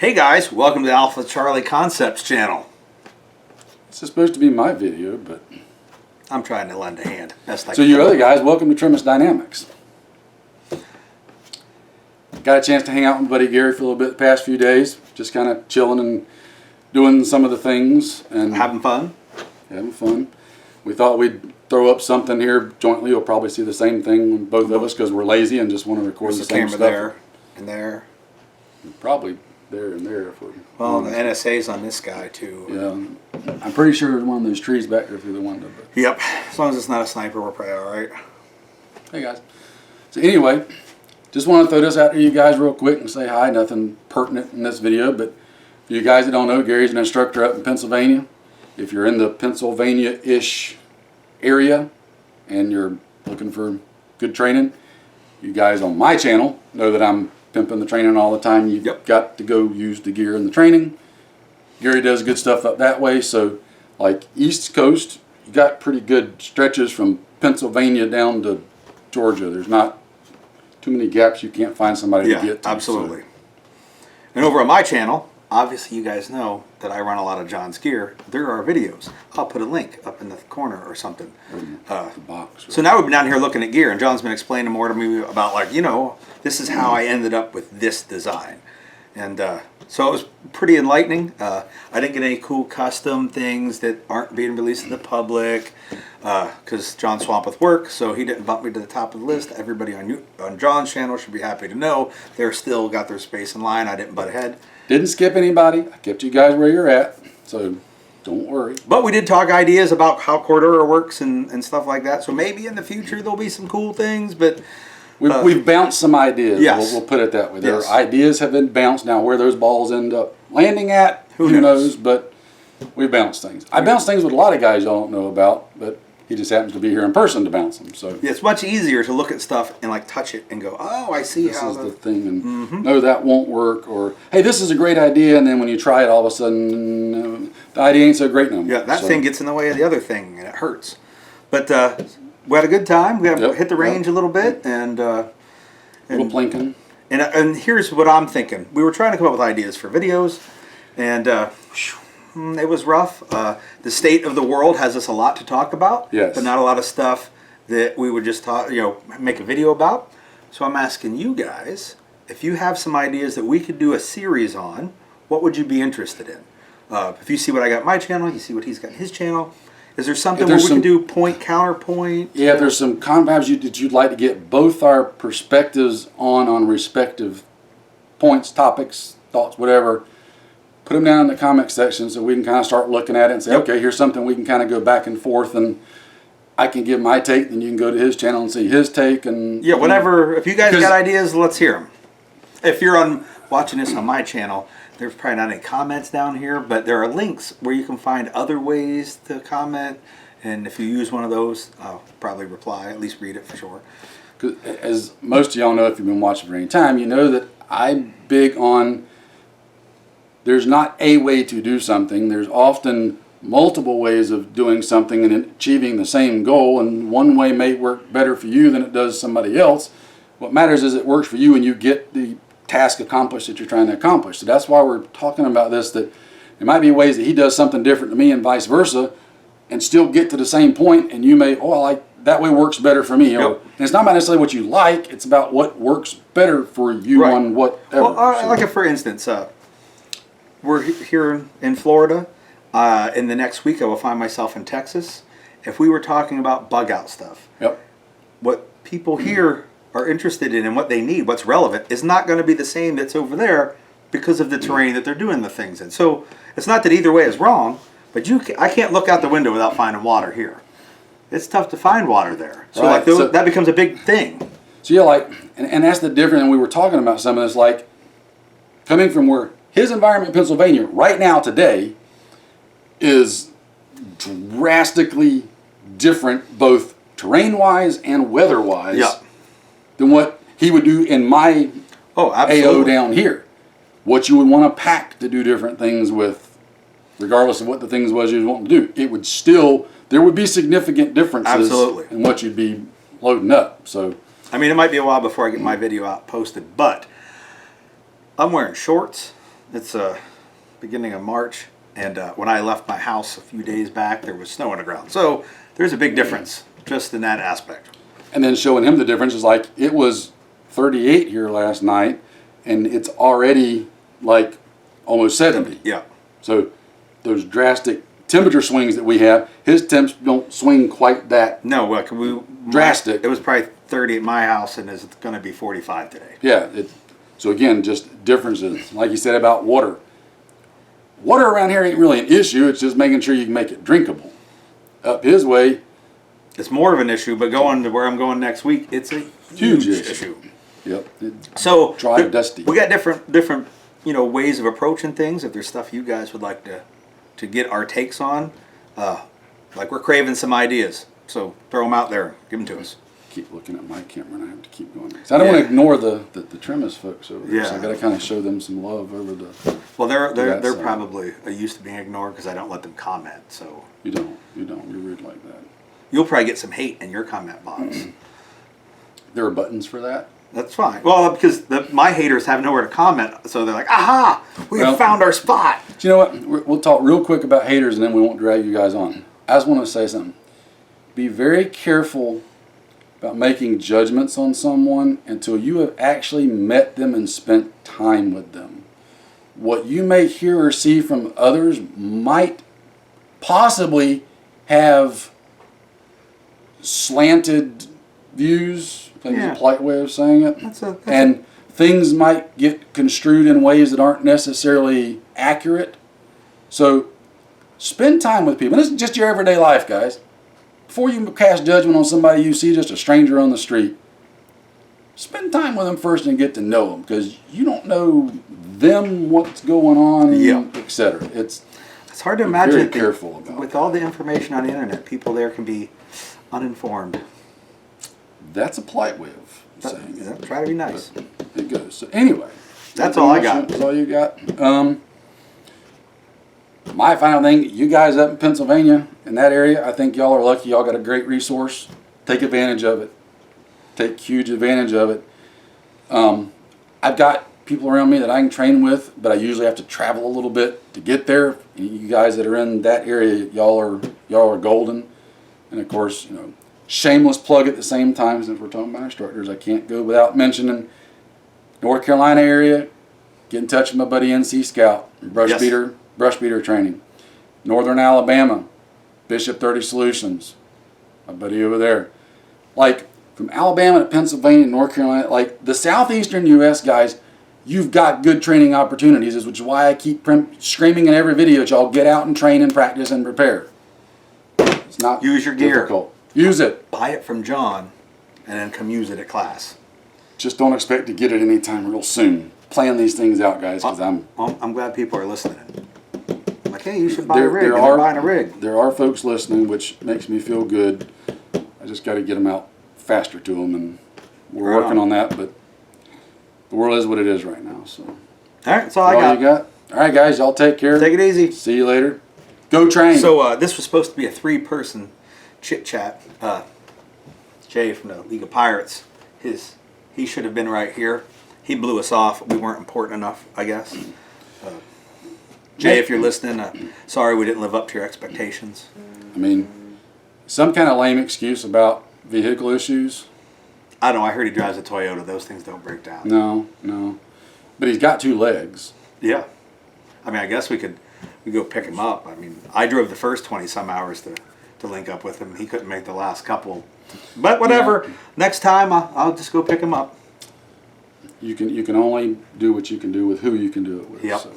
Hey guys, welcome to the Alpha Charlie Concepts channel. This is supposed to be my video, but I'm trying to lend a hand. Best I so can. you other guys, welcome to Tremis Dynamics. Got a chance to hang out with Buddy Gary for a little bit the past few days, just kind of chilling and doing some of the things and Having fun? having fun. We thought we'd throw up something here jointly. You'll probably see the same thing, both of us, because we're lazy and just want to record There's the a same camera stuff. there and there. Probably there and there. If we're Well, the honest. NSA's on this guy too. Yeah, I'm pretty sure there's one of those trees back there through the window. But Yep. As long as it's not a sniper, we're probably all right. hey guys. So anyway, just want to throw this out to you guys real quick and say hi. Nothing pertinent in this video, but for you guys that don't know, Gary's an instructor up in Pennsylvania. If you're in the Pennsylvania-ish area and you're looking for good training, you guys on my channel know that I'm pimping the training all the time. You've got to go use the gear in the training. Gary does good stuff up that way. So like East Coast, you got pretty good stretches from Pennsylvania down to Georgia. There's not too many gaps you can't find somebody to get to. Absolutely. So. And over on my channel, obviously you guys know that I run a lot of John's gear. There are videos. I'll put a link up in the corner or something. The box. So now we've been down here looking at gear, and John's been explaining more to me about, like, you know, this is how I ended up with this design. And so it was pretty enlightening. I didn't get any cool custom things that aren't being released to the public because John's swamped with work, so he didn't bump me to the top of the list. Everybody on John's channel should be happy to know they're still got their space in line. I didn't butt ahead. Didn't skip anybody. I kept you guys where you're at, so don't worry. But we did talk ideas about how Cordura works and stuff like that. So maybe in the future there'll be some cool things, but we've bounced some ideas. Yes. We'll put it that way. Their Yes. ideas have been bounced. Now where those balls end up landing at, who knows? But we bounced things. I bounced things with a lot of guys y'all don't know about, but he just happens to be here in person to bounce them. So yeah, it's much easier to look at stuff and like touch it and go, oh, I see this how is the thing, and no, that won't work, or hey, this is a great idea, and then when you try it, all of a sudden the idea ain't so great no more. Yeah, that thing gets in the way of the other thing, and it hurts. But we had a good time. We hit the range a little bit, and a little plinking. And here's what I'm thinking. We were trying to come up with ideas for videos, and it was rough. The state of the world has us a lot to talk about, yes, but not a lot of stuff that we would just talk, make a video about. So I'm asking you guys, if you have some ideas that we could do a series on, what would you be interested in? If you see what I got on my channel, you see what he's got in his channel. Is there something where we can do point counterpoint? Yeah, there's some confabs that you'd like to get both our perspectives on respective points, topics, thoughts, whatever. Put them down in the comment section so we can kind of start looking at it and say, okay, here's something we can kind of go back and forth, and I can give my take, then you can go to his channel and see his take. And yeah, whatever. If you guys got ideas, let's hear them. If you're watching this on my channel, there's probably not any comments down here, but there are links where you can find other ways to comment, and if you use one of those, I'll probably reply, at least read it for sure. As most of y'all know, if you've been watching for any time, you know that I'm big on there's not a way to do something. There's often multiple ways of doing something and achieving the same goal, and one way may work better for you than it does somebody else. What matters is it works for you and you get the task accomplished that you're trying to accomplish. So that's why we're talking about this, that there might be ways that he does something different to me and vice versa and still get to the same point, and you may, I like that way works better for me. And it's not about necessarily what you like, it's about what works better for you on whatever. Well, like for instance, we're here in Florida. In the next week, I will find myself in Texas. If we were talking about bug out stuff, what people here are interested in and what they need, what's relevant, is not going to be the same that's over there because of the terrain that they're doing the things in. So it's not that either way is wrong, but I can't look out the window without finding water here. It's tough to find water there. So like that becomes a big thing. So yeah, and that's the difference. And we were talking about some of this, like coming from where his environment in Pennsylvania right now today is drastically different, both terrain-wise and weather-wise, than what he would do in my AO down here. What you would want to pack to do different things with, regardless of what the things was you was wanting to do, it would still, there would be significant differences in what you'd be loading up. So I mean, it might be a while before I get my video out posted, but I'm wearing shorts, It's beginning of March, and when I left my house a few days back, there was snow on the ground. So there's a big difference just in that aspect. And then showing him the difference is like, it was 38 here last night, and it's already like almost 70. Yeah. So those drastic temperature swings that we have, his temps don't swing quite that. No, drastic. It was probably 30 at my house, and it's going to be 45 today. Yeah. So again, just differences. Like you said about water. Water around here ain't really an issue. It's just making sure you can make it drinkable. Up his way, it's more of an issue, but going to where I'm going next week, it's a huge issue. Yep. So dry, dusty. We got different ways of approaching things. If there's stuff you guys would like to get our takes on, like we're craving some ideas. So throw them out there, give them to us. Keep looking at my camera and I have to keep going. So I don't want to ignore the Tremis folks over there. Yeah. So I got to kind of show them some love over the. Well, they're probably used to being ignored because I don't let them comment. So you don't. You're rude like that. You'll probably get some hate in your comment box. There are buttons for that. That's fine. Well, because my haters have nowhere to comment, so they're like, "Aha! We have found our spot." Do you know what? We'll talk real quick about haters, and then we won't drag you guys on. I just want to say something. Be very careful about making judgments on someone until you have actually met them and spent time with them. What you may hear or see from others might possibly have slanted views. I think is a polite way of saying it. And things might get construed in ways that aren't necessarily accurate. So spend time with people. And this is just your everyday life, guys. Before you cast judgment on somebody you see, just a stranger on the street, spend time with them first and get to know them, because you don't know them, what's going on, etc. It's hard to imagine. Very careful about with all the information on the internet, people there can be uninformed. That's a polite way of saying it. Try to be nice. But it goes. So anyway, that's all I got. That's all you got. My final thing, you guys up in Pennsylvania, in that area, I think y'all are lucky. Y'all got a great resource. Take advantage of it. Take huge advantage of it. I've got people around me that I can train with, but I usually have to travel a little bit to get there. You guys that are in that area, y'all are golden. And of course, shameless plug at the same time, since we're talking about instructors, I can't go without mentioning North Carolina area. Get in touch with my buddy NC Scout, brush beater training. Northern Alabama, Bishop 30 Solutions, my buddy over there. Like from Alabama to Pennsylvania, North Carolina, like the southeastern U.S. guys, you've got good training opportunities, which is why I keep screaming in every video that y'all get out and train and practice and prepare. It's not use your difficult. Gear. Use it. Buy it from John, and then come use it at class. Just don't expect to get it anytime real soon. Plan these things out, guys, because I'm glad people are listening. I'm like, hey, you should buy a rig. They're buying a rig. There are folks listening, which makes me feel good. I just got to get them out faster to them, and we're working on that. But the world is what it is right now. So, all right, that's all I got. You got. All right, guys, y'all take care. Take it easy. See you later. Go train. So this was supposed to be a 3-person chit chat. Jay from the League of Pirates, he should have been right here. He blew us off. We weren't important enough, I guess. Jay, if you're listening, sorry we didn't live up to your expectations. I mean, some kind of lame excuse about vehicle issues. I don't know. I heard he drives a Toyota. Those things don't break down. No. But he's got 2 legs. Yeah. I mean, I guess we go pick him up. I mean, I drove the first 20-some hours to link up with him. He couldn't make the last couple. But whatever. Yeah. Next time, I'll just go pick him up. You can only do what you can do with who you can do it with. Yep. So.